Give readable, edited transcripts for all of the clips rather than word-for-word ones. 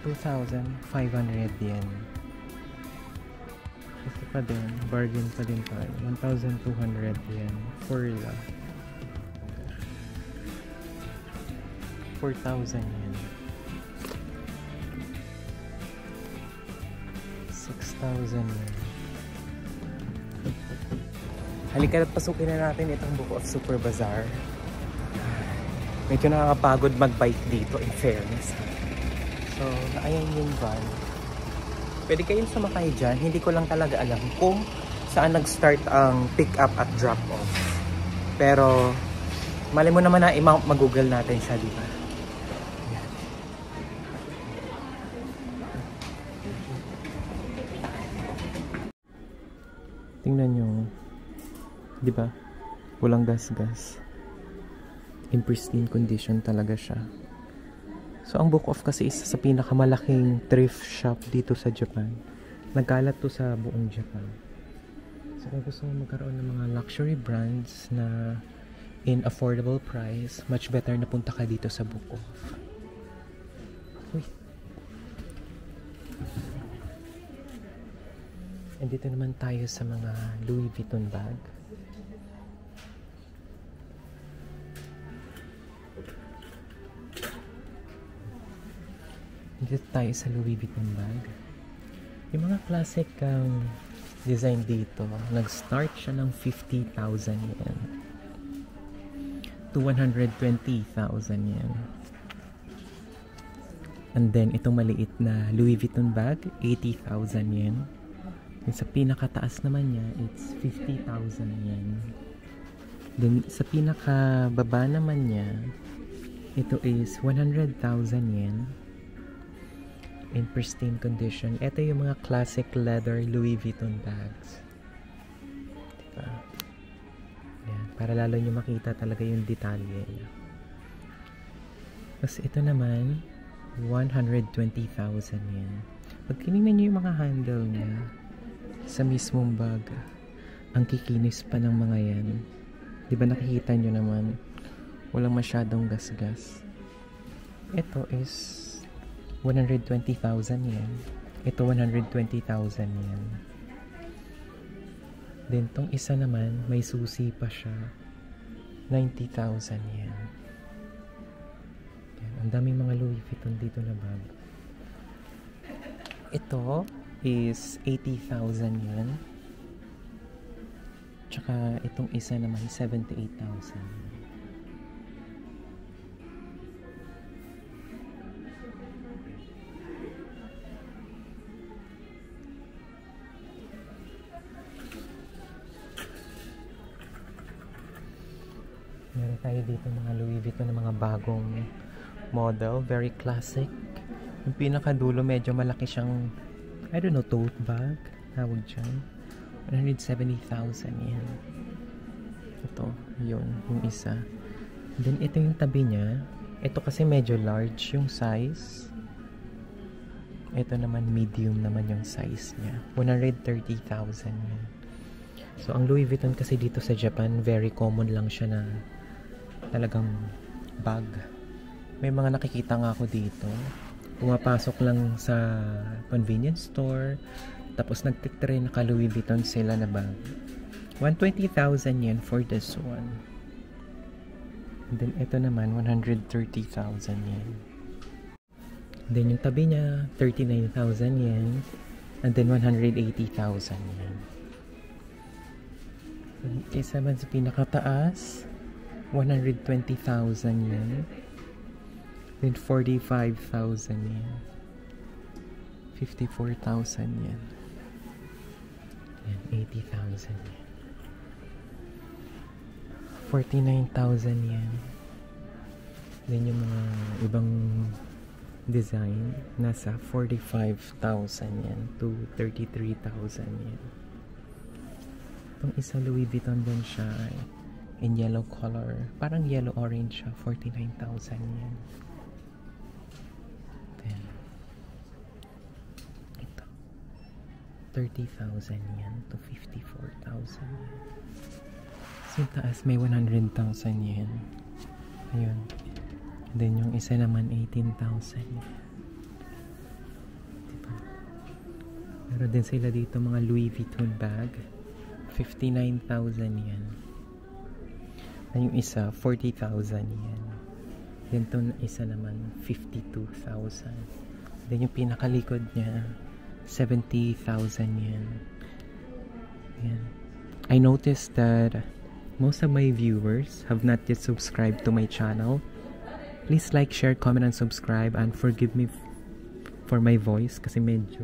2,500 yen. Ito pa din, bargain pa din tayo. 1,200 yen. Furla. 4,000 yen. 6,000 yen. Halika at pasukin na natin itong Book of Super Bazaar. Medyo nakakapagod mag-bike dito, in fairness. So, ayan yung van. Pwede kayong sumakay dyan. Hindi ko lang talaga alam kung saan nag-start ang pick-up at drop-off. Pero, mali mo naman na mag-google natin siya, di ba? Ayan. Tingnan nyo. Di ba? Walang gas-gas. In pristine condition talaga siya. So, ang Book Off kasi isa sa pinakamalaking thrift shop dito sa Japan. Nagkalat to sa buong Japan. So, kung gusto mo magkaroon ng mga luxury brands na in affordable price, much better na punta ka dito sa Book Off. Uy. And dito naman tayo sa mga Louis Vuitton bag. Dito tayo sa Louis Vuitton bag. Yung mga classic design dito, nag-start siya ng 50,000 yen to 120,000 yen. And then, itong maliit na Louis Vuitton bag, 80,000 yen. Yung sa pinakataas naman niya, it's 50,000 yen. Then, sa pinakababa naman niya, ito is 100,000 yen. In pristine condition. Ito yung mga classic leather Louis Vuitton bags. Diba? Yan. Para lalo nyo makita talaga yung detalye niya. Tapos ito naman, 120,000 yen. Pag tinignan nyo yung mga handle niya sa mismong bag, ang kikinis pa ng mga yan. Diba nakikita nyo naman, walang masyadong gasgas. Ito is 120,000 yen. Ito 120,000 yen. Then tong isa naman, may susi pa siya. 90,000 yen. Yan. Ang daming mga Louis Vuitton dito na bag. Ito is 80,000 yen. Tsaka itong isa naman, 78,000. Meron tayo dito mga Louis Vuitton na mga bagong model. Very classic. Yung pinakadulo medyo malaki siyang, I don't know, tote bag. Tawag dyan. 170,000 yan. Ito. Yun. Yung isa. Then ito yung tabi niya. Ito kasi medyo large yung size. Ito naman medium naman yung size niya. 130,000 yan. So ang Louis Vuitton kasi dito sa Japan, very common lang siya na talagang bag. May mga nakikita nga ako dito. Pumapasok lang sa convenience store. Tapos nagtitre naka Louis Vuitton sila na bag. 120,000 yen for this one. And then ito naman 130,000 yen. Then yung tabi niya 39,000 yen. And then 180,000 yen. Isa man sa pinakataas 120,000 yen. Then 45,000 yen. 54,000 yen. And 80,000 yen. 49,000 yen. Then yung mga ibang design nasa 45,000 yen to 33,000 yen. Itong isa Louis Vuitton din siya in yellow color. Parang yellow-orange siya. 49,000 yen. Then, ito. 30,000 yen to 54,000 yen. So, taas may 100,000 yen. Ayun. Then, yung isa naman 18,000 yen. Meron din sila dito mga Louis Vuitton bag. 59,000 yan. Yung isa, 40,000 yan. Then itong isa naman, 52,000. Then yung pinakalikod niya, 70,000 yan. Yan. I noticed that most of my viewers have not yet subscribed to my channel. Please like, share, comment, and subscribe. And forgive me for my voice kasi medyo,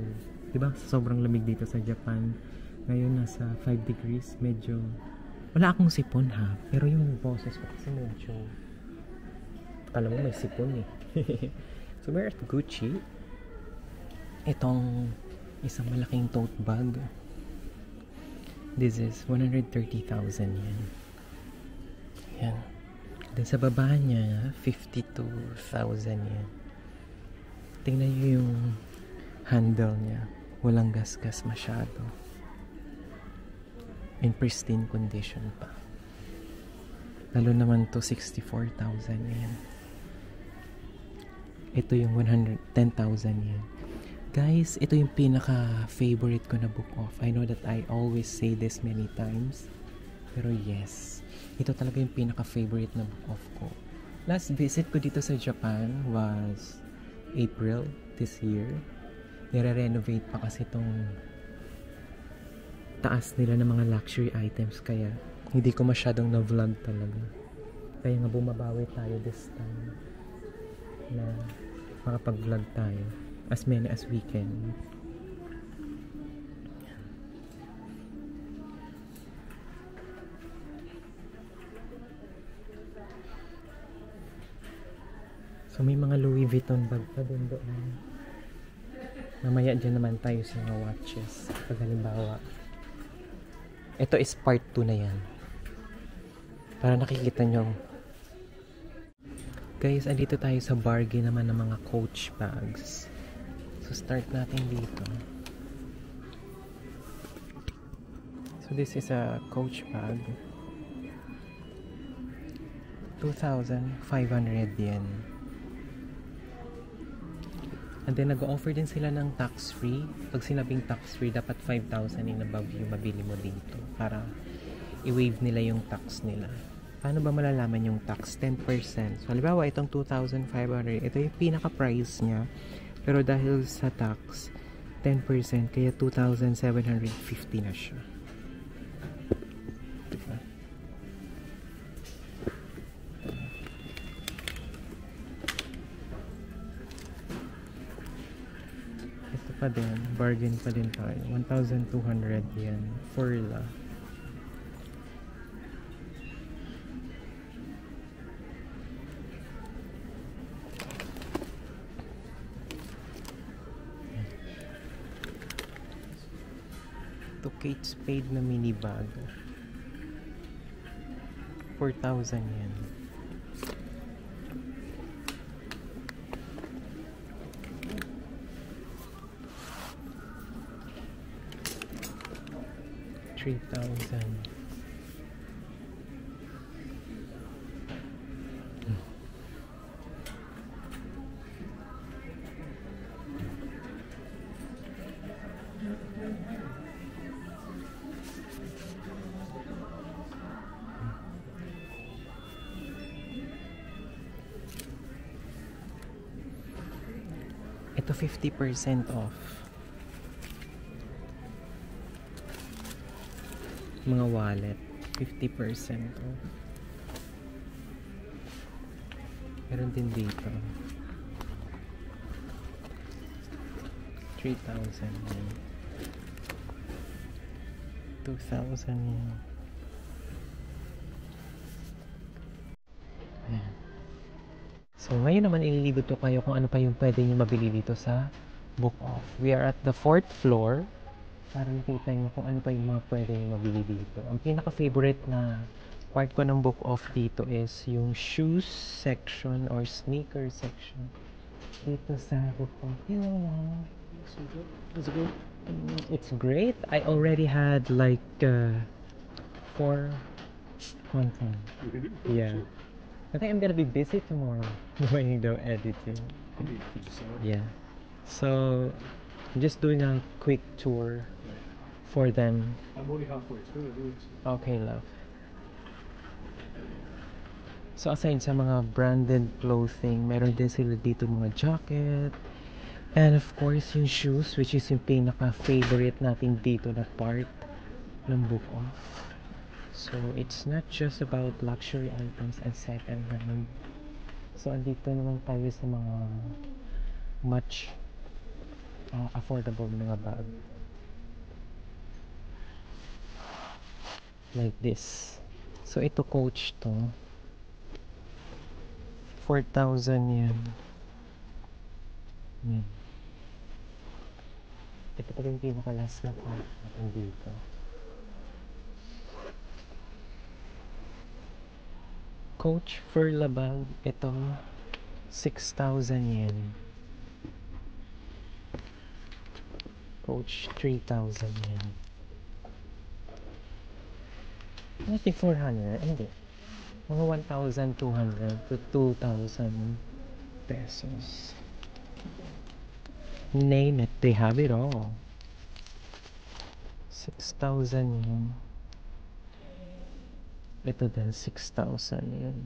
diba, sobrang lamig dito sa Japan. Ngayon nasa 5 degrees. Medyo, wala akong sipon ha. Pero yung boses ko kasi medyo, akala mo may sipon eh. So we're at Gucci. Itong isang malaking tote bag. This is 130,000 yan. Yan. Then sa baba niya, 52,000 yan. Tingnan nyo yung handle niya. Walang gas-gas masyado. In pristine condition pa. Lalo naman to 64,000 yan. Ito yung 110,000 yan. Guys, ito yung pinaka-favorite ko na book off. I know that I always say this many times. Pero yes, ito talaga yung pinaka-favorite na book off ko. Last visit ko dito sa Japan was April this year. Nire-renovate pa kasi itong taas nila ng mga luxury items. Kaya hindi ko masyadong na-vlog talaga. Kaya nga bumabawi tayo this time na makapag-vlog tayo. As many as we can. So may mga Louis Vuitton bag pa din doon. Mamaya dyan naman tayo sa mga watches. Pag halimbawa, ito is part 2 na yan. Para nakikita nyo. Guys, andito tayo sa bargain naman ng mga Coach bags. So start natin dito. So this is a Coach bag. 2,500 yen. And then nag-offer din sila ng tax-free. Pag sinabing tax-free, dapat 5,000 in above yung mabili mo dito. Para i-waive nila yung tax nila. Paano ba malalaman yung tax? 10%. So halimbawa, itong 2,500, ito yung pinaka-price niya. Pero dahil sa tax, 10%, kaya 2,750 na siya. Diba? Ito pa din, bargain pa din tayo. 1,200 yen. Furla. To Kate Spade na mini bag. 4,000 yen. $3,000. Ito 50% off. Mga wallet, 50% off. Meron din dito. 3,000 yen. 2,000 yen. Ayan. So, ngayon naman ililibot ko kayo kung ano pa yung pwede nyo mabili dito sa book off. We are at the 4th floor para nakita nyo kung ano pa yung mga pwede nyo mabili dito. Ang pinaka-favorite na part ko ng book off dito is yung shoes section or sneaker section dito sa book off. It's great. I already had like 4 content. Yeah. I think I'm gonna be busy tomorrow doing the editing. Yeah. So I'm just doing a quick tour for them. I'm only halfway through, dude. Okay, love. So aside sa mga branded clothing, meron din sila dito mga jacket. And of course, yung shoes, which is yung pinaka-favorite natin dito na part ng Book Off. So, it's not just about luxury items and second hand. So, andito naman tayo sa mga much affordable mga bag. Like this. So, ito Coach to. 4,000 yan. Yan. Ito pa rin pinaka-last na part natin dito. Coach Furla bag. Ito, 6,000 yen. Coach, 3,000 yen. I think 400. Hindi. Mga 1,200 to 2,000 pesos. Name it, they have it all. 6,000 yen. Ito din, 6,000 yen.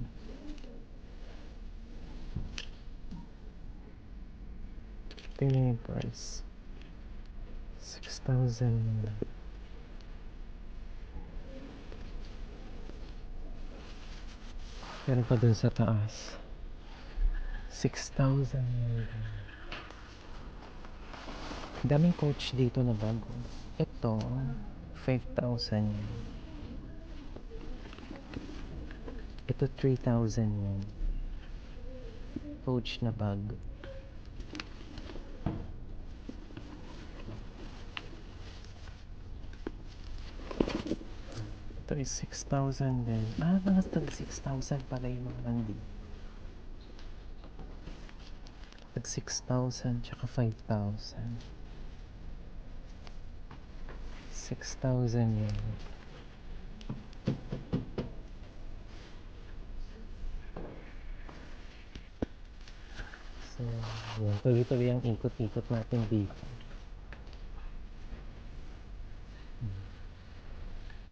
Tingnan yung price. 6,000 yen. Meron pa dun sa taas. 6,000 yen. Daming Coach dito na bago. Ito, 5,000 yen. Ito, 3,000 yen. Coach na bag. Ito is 6,000 din. Mga 6,000 pala yung mga nandito. Tag 6,000 tsaka 5,000. 6,000 yun. So, yun. Tuloy-tuloy ang ikot-ikot natin dito.